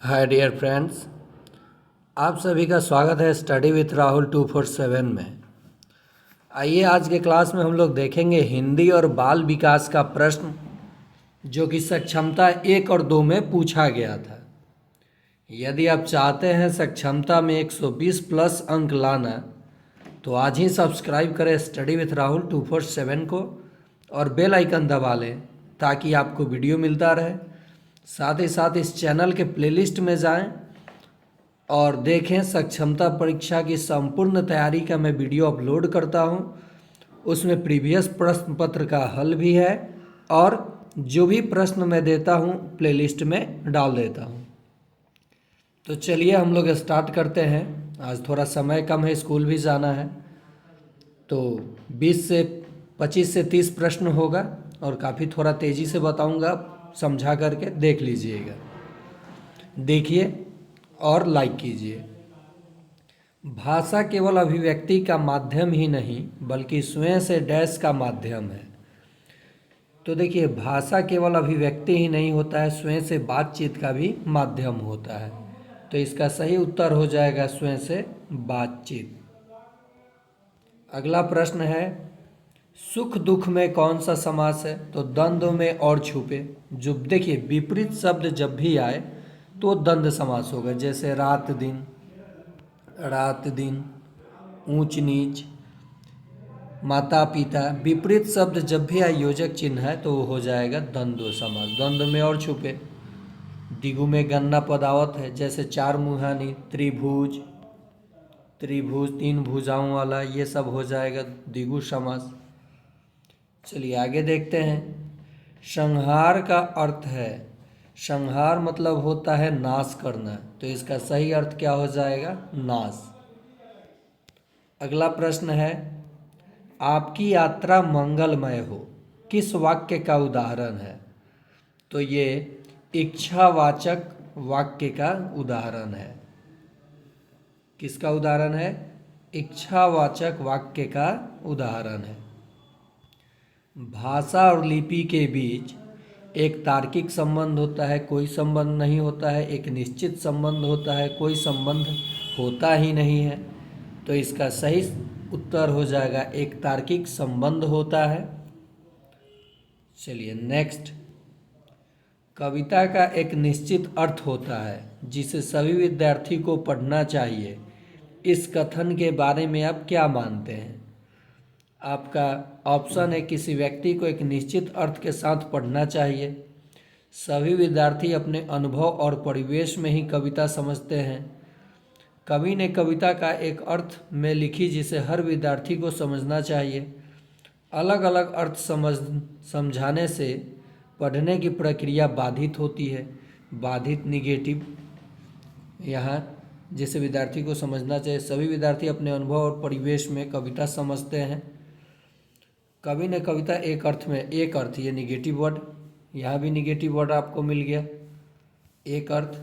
Hi dear friends, आप सभी का स्वागत है स्टडी विथ राहुल 247 में। आइए आज के क्लास में हम लोग देखेंगे हिंदी और बाल विकास का प्रश्न जो कि सक्षमता 1 और 2 में पूछा गया था। यदि आप चाहते हैं सक्षमता में 120 प्लस अंक लाना तो आज ही सब्सक्राइब करें स्टडी विथ राहुल 247 को और बेल आइकन दबा लें ताकि आपको वीडियो मिलता रहे। साथ ही साथ इस चैनल के प्लेलिस्ट में जाएं और देखें सक्षमता परीक्षा की संपूर्ण तैयारी का मैं वीडियो अपलोड करता हूं। उसमें प्रीवियस प्रश्न पत्र का हल भी है और जो भी प्रश्न मैं देता हूं प्लेलिस्ट में डाल देता हूं। तो चलिए हम लोग स्टार्ट करते हैं। आज थोड़ा समय कम है, स्कूल भी जाना है, तो 25 से 30 प्रश्न होगा और काफ़ी थोड़ा तेज़ी से बताऊंगा, समझा करके देख लीजिएगा। देखिए और लाइक कीजिए। भाषा केवल अभिव्यक्ति का माध्यम ही नहीं बल्कि स्वयं से डैश का माध्यम है। तो देखिए, भाषा केवल अभिव्यक्ति ही नहीं होता है, स्वयं से बातचीत का भी माध्यम होता है। तो इसका सही उत्तर हो जाएगा स्वयं से बातचीत। अगला प्रश्न है, सुख दुख में कौन सा समास है? तो द्वंद्व में और छुपे। जो देखिए, विपरीत शब्द जब भी आए तो द्वंद्व समास होगा। जैसे रात दिन, ऊंच नीच, माता पिता, विपरीत शब्द जब भी आए योजक चिन्ह है तो वो हो जाएगा द्वंद्व समास। द्वंद्व में और छुपे। दिगु में गन्ना पदावत है, जैसे चार मुहानी, त्रिभुज, 3 भुजाओं वाला, ये सब हो जाएगा द्विगु समास। चलिए आगे देखते हैं। संहार का अर्थ है, संहार मतलब होता है नाश करना, तो इसका सही अर्थ क्या हो जाएगा? नाश। अगला प्रश्न है, आपकी यात्रा मंगलमय हो, किस वाक्य का उदाहरण है? तो ये इच्छावाचक वाक्य का उदाहरण है। किसका उदाहरण है? इच्छावाचक वाक्य का उदाहरण है। भाषा और लिपि के बीच एक तार्किक संबंध होता है, कोई संबंध नहीं होता है। एक निश्चित संबंध होता है, कोई संबंध होता ही नहीं है। तो इसका सही उत्तर हो जाएगा एक तार्किक संबंध होता है। चलिए नेक्स्ट। कविता का एक निश्चित अर्थ होता है जिसे सभी विद्यार्थी को पढ़ना चाहिए। इस कथन के बारे में आप क्या मानते हैं? आपका ऑप्शन है, किसी व्यक्ति को एक निश्चित अर्थ के साथ पढ़ना चाहिए। सभी विद्यार्थी अपने अनुभव और परिवेश में ही कविता समझते हैं। कवि ने कविता का एक अर्थ में लिखी जिसे हर विद्यार्थी को समझना चाहिए। अलग अलग अर्थ समझाने से पढ़ने की प्रक्रिया बाधित होती है। बाधित निगेटिव यहाँ जिसे विद्यार्थी को समझना चाहिए। सभी विद्यार्थी अपने अनुभव और परिवेश में कविता समझते हैं। कवि ने कविता एक अर्थ में, एक अर्थ, ये निगेटिव वर्ड, यहाँ भी निगेटिव वर्ड आपको मिल गया। एक अर्थ,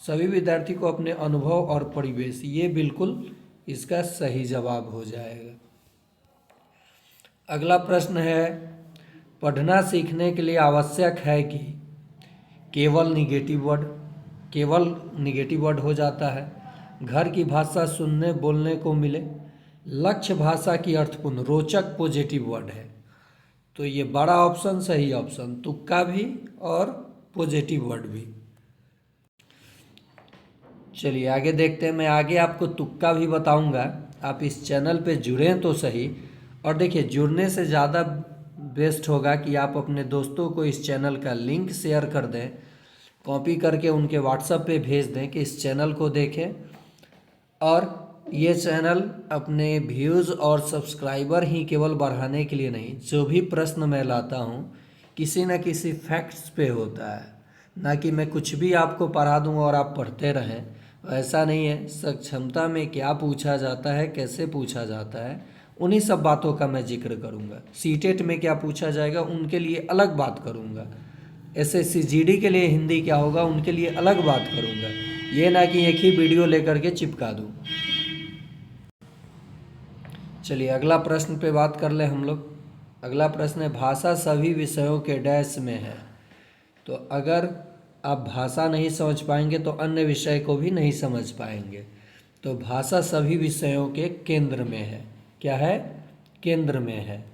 सभी विद्यार्थी को अपने अनुभव और परिवेश, ये बिल्कुल इसका सही जवाब हो जाएगा। अगला प्रश्न है, पढ़ना सीखने के लिए आवश्यक है कि केवल निगेटिव वर्ड हो जाता है। घर की भाषा सुनने बोलने को मिले। लक्ष्य भाषा की अर्थपूर्ण रोचक पॉजिटिव वर्ड है। तो ये बड़ा ऑप्शन सही ऑप्शन, तुक्का भी और पॉजिटिव वर्ड भी। चलिए आगे देखते हैं। मैं आगे आपको तुक्का भी बताऊंगा, आप इस चैनल पे जुड़ें तो सही। और देखिए, जुड़ने से ज़्यादा बेस्ट होगा कि आप अपने दोस्तों को इस चैनल का लिंक शेयर कर दें, कॉपी करके उनके व्हाट्सएप पे भेज दें कि इस चैनल को देखें। और ये चैनल अपने व्यूज़ और सब्सक्राइबर ही केवल बढ़ाने के लिए नहीं, जो भी प्रश्न मैं लाता हूँ किसी न किसी फैक्ट्स पे होता है, ना कि मैं कुछ भी आपको पढ़ा दूँ और आप पढ़ते रहें। ऐसा नहीं है। सक्षमता में क्या पूछा जाता है, कैसे पूछा जाता है, उन्हीं सब बातों का मैं जिक्र करूँगा। सीटेट में क्या पूछा जाएगा उनके लिए अलग बात करूँगा। एसएससी जीडी के लिए हिंदी क्या होगा उनके लिए अलग बात करूँगा। ये ना कि एक ही वीडियो लेकर के चिपका दूँ। चलिए अगला प्रश्न पे बात कर ले हम लोग। अगला प्रश्न है, भाषा सभी विषयों के डैश में है। तो अगर आप भाषा नहीं समझ पाएंगे तो अन्य विषय को भी नहीं समझ पाएंगे। तो भाषा सभी विषयों के केंद्र में है। क्या है? केंद्र में है।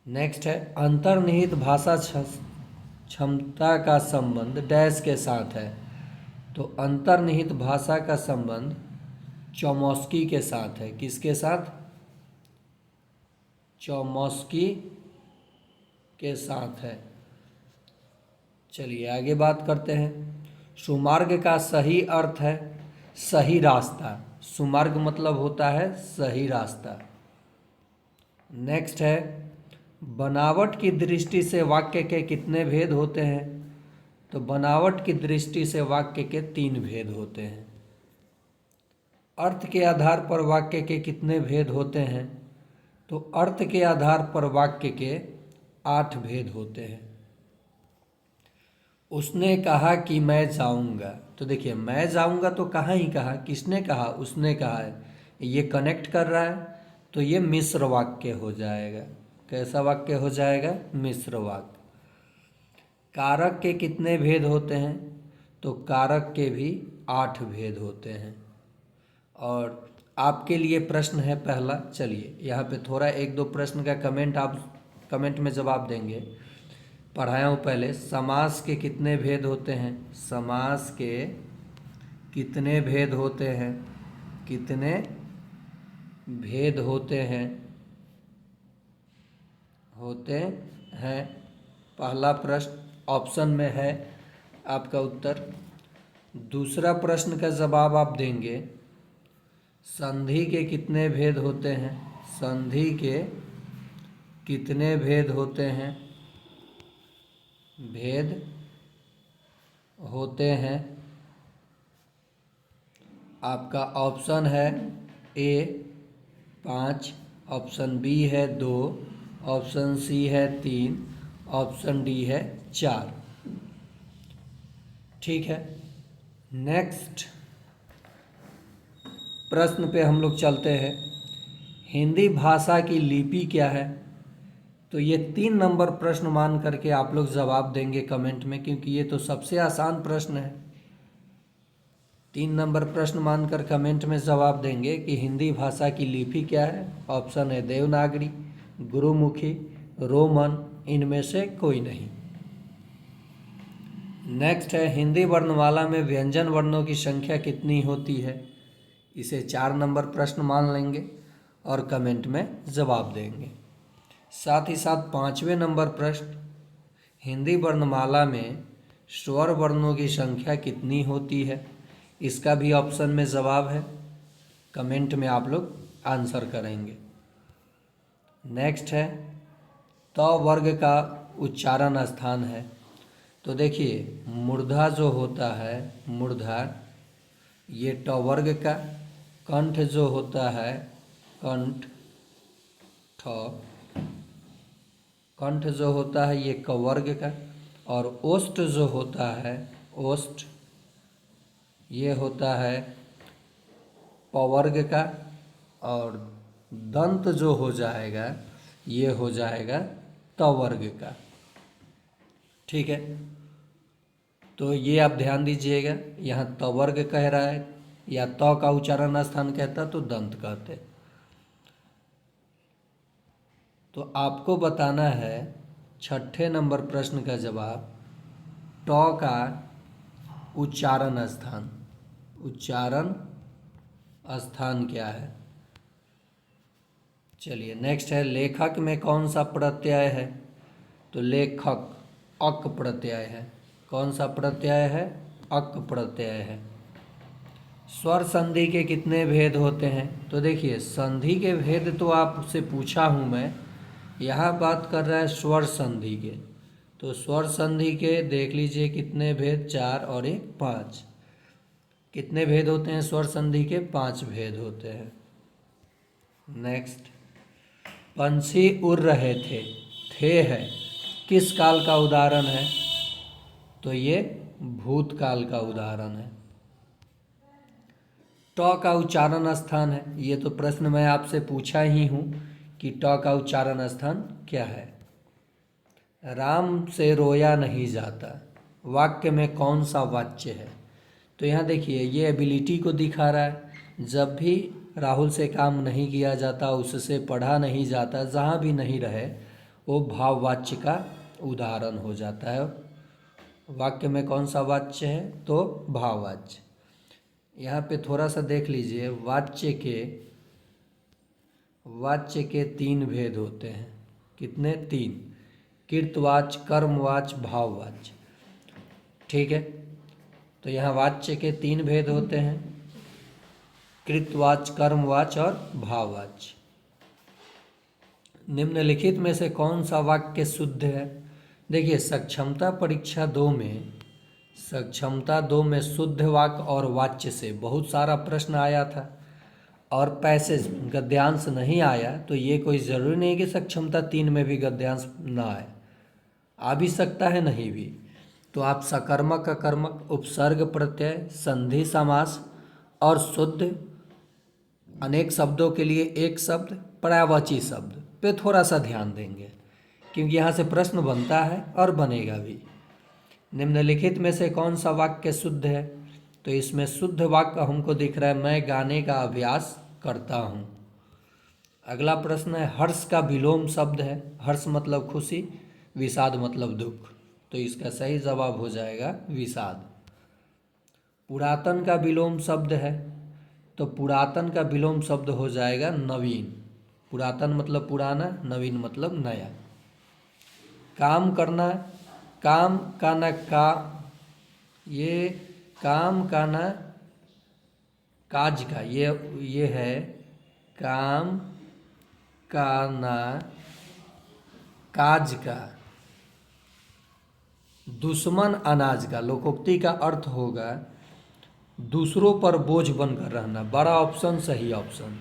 नेक्स्ट है, अंतर्निहित भाषा क्षमता का संबंध डैश के साथ है। तो अंतर्निहित भाषा का संबंध चौमस्की के साथ है। किसके साथ? चौमस्की के साथ है। चलिए आगे बात करते हैं। सुमार्ग का सही अर्थ है सही रास्ता। सुमार्ग मतलब होता है सही रास्ता। नेक्स्ट है, बनावट की दृष्टि से वाक्य के कितने भेद होते हैं? तो बनावट की दृष्टि से वाक्य के 3 भेद होते हैं। अर्थ के आधार पर वाक्य के कितने भेद होते हैं? तो अर्थ के आधार पर वाक्य के 8 भेद होते हैं। उसने कहा कि मैं जाऊंगा। तो देखिए, मैं जाऊंगा तो कहाँ ही कहा, किसने कहा? उसने कहा है। ये कनेक्ट कर रहा है तो ये मिश्र वाक्य हो जाएगा। कैसा वाक्य हो जाएगा? मिश्र वाक्य। कारक के कितने भेद होते हैं? तो कारक के भी 8 भेद होते हैं। और आपके लिए प्रश्न है पहला। चलिए यहाँ पे थोड़ा 1-2 प्रश्न का कमेंट में जवाब देंगे। पढ़ाया हूँ पहले। समास के कितने भेद होते हैं? समास के कितने भेद होते हैं? कितने भेद होते हैं? होते हैं। पहला प्रश्न ऑप्शन में है आपका उत्तर। दूसरा प्रश्न का जवाब आप देंगे, संधि के कितने भेद होते हैं? संधि के कितने भेद होते हैं? भेद होते हैं। आपका ऑप्शन है ए 5, ऑप्शन बी है 2, ऑप्शन सी है 3, ऑप्शन डी है 4। ठीक है, नेक्स्ट प्रश्न पे हम लोग चलते हैं। हिंदी भाषा की लिपि क्या है? तो ये 3 नंबर प्रश्न मान करके आप लोग जवाब देंगे कमेंट में, क्योंकि ये तो सबसे आसान प्रश्न है। 3 नंबर प्रश्न मानकर कमेंट में जवाब देंगे कि हिंदी भाषा की लिपि क्या है। ऑप्शन है देवनागरी, गुरुमुखी, रोमन, इनमें से कोई नहीं। नेक्स्ट है, हिंदी वर्णमाला में व्यंजन वर्णों की संख्या कितनी होती है? इसे 4 नंबर प्रश्न मान लेंगे और कमेंट में जवाब देंगे। साथ ही साथ 5वें नंबर प्रश्न, हिंदी वर्णमाला में स्वर वर्णों की संख्या कितनी होती है? इसका भी ऑप्शन में जवाब है, कमेंट में आप लोग आंसर करेंगे। नेक्स्ट है, त वर्ग का उच्चारण स्थान है। तो देखिए, मूर्धा जो होता है, मूर्धा ये ट वर्ग का, कंठ जो होता है कंठ, कंठ जो होता है ये क वर्ग का, और ओष्ठ जो होता है, ओष्ठ ये होता है प वर्ग का, और दंत जो हो जाएगा ये हो जाएगा त वर्ग का। ठीक है, तो ये आप ध्यान दीजिएगा। यहाँ त वर्ग कह रहा है या त का उच्चारण स्थान कहता तो दंत कहते। तो आपको बताना है 6ठे नंबर प्रश्न का जवाब, ट का उच्चारण स्थान। उच्चारण स्थान क्या है? चलिए नेक्स्ट है, लेखक में कौन सा प्रत्यय है? तो लेखक अक प्रत्यय है। कौन सा प्रत्यय है? अक प्रत्यय है। स्वर संधि के कितने भेद होते हैं? तो देखिए, संधि के भेद तो आपसे पूछा हूँ मैं, यहाँ बात कर रहा है स्वर संधि के। तो स्वर संधि के देख लीजिए कितने भेद, 4 और 1 5। कितने भेद होते हैं स्वर संधि के? 5 भेद होते हैं। नेक्स्ट, पंछी उड़ रहे थे है किस काल का उदाहरण है? तो ये भूतकाल का उदाहरण है। ट का उच्चारण स्थान है, ये तो प्रश्न मैं आपसे पूछा ही हूँ कि ट का उच्चारण स्थान क्या है? राम से रोया नहीं जाता। वाक्य में कौन सा वाच्य है। तो यहाँ देखिए ये एबिलिटी को दिखा रहा है। जब भी राहुल से काम नहीं किया जाता, उससे पढ़ा नहीं जाता, जहाँ भी नहीं रहे वो भाववाच्य का उदाहरण हो जाता है। वाक्य में कौन सा वाच्य है, तो भाववाच्य। यहाँ पे थोड़ा सा देख लीजिए, वाच्य के 3 भेद होते हैं। कितने? 3। कृतवाच्य, कर्मवाच्य, भाववाच्य। ठीक है, तो यहाँ वाच्य के 3 भेद होते हैं, कृतवाच्य, कर्मवाच्य और भाववाच्य। निम्नलिखित में से कौन सा वाक्य शुद्ध है। देखिए सक्षमता परीक्षा 2 में शुद्ध वाक्य और वाच्य से बहुत सारा प्रश्न आया था और पैसेज गद्यांश नहीं आया, तो ये कोई ज़रूरी नहीं कि सक्षमता 3 में भी गद्यांश ना आए, आ भी सकता है, नहीं भी। तो आप सकर्मक, अकर्मक, उपसर्ग प्रत्यय, संधि समास और शुद्ध अनेक शब्दों के लिए एक शब्द, पर्यायवाची शब्द पे थोड़ा सा ध्यान देंगे, क्योंकि यहाँ से प्रश्न बनता है और बनेगा भी। निम्नलिखित में से कौन सा वाक्य शुद्ध है। तो इसमें शुद्ध वाक्य हमको दिख रहा है, मैं गाने का अभ्यास करता हूँ। अगला प्रश्न है, हर्ष का विलोम शब्द है। हर्ष मतलब खुशी, विषाद मतलब दुख, तो इसका सही जवाब हो जाएगा विषाद। पुरातन का विलोम शब्द है, तो पुरातन का विलोम शब्द हो जाएगा नवीन। पुरातन मतलब पुराना, नवीन मतलब नया। काम करना, काम का न का, ये काम का न काज का, ये है काम का न काज का। दुश्मन अनाज का, लोकोक्ति का अर्थ होगा दूसरों पर बोझ बनकर रहना। बड़ा ऑप्शन सही ऑप्शन।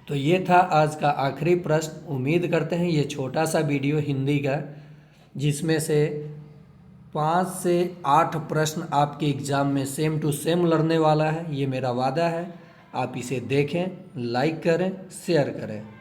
तो ये था आज का आखिरी प्रश्न। उम्मीद करते हैं ये छोटा सा वीडियो हिंदी का, जिसमें से 5 से 8 प्रश्न आपके एग्ज़ाम में सेम टू सेम लड़ने वाला है, ये मेरा वादा है। आप इसे देखें, लाइक करें, शेयर करें।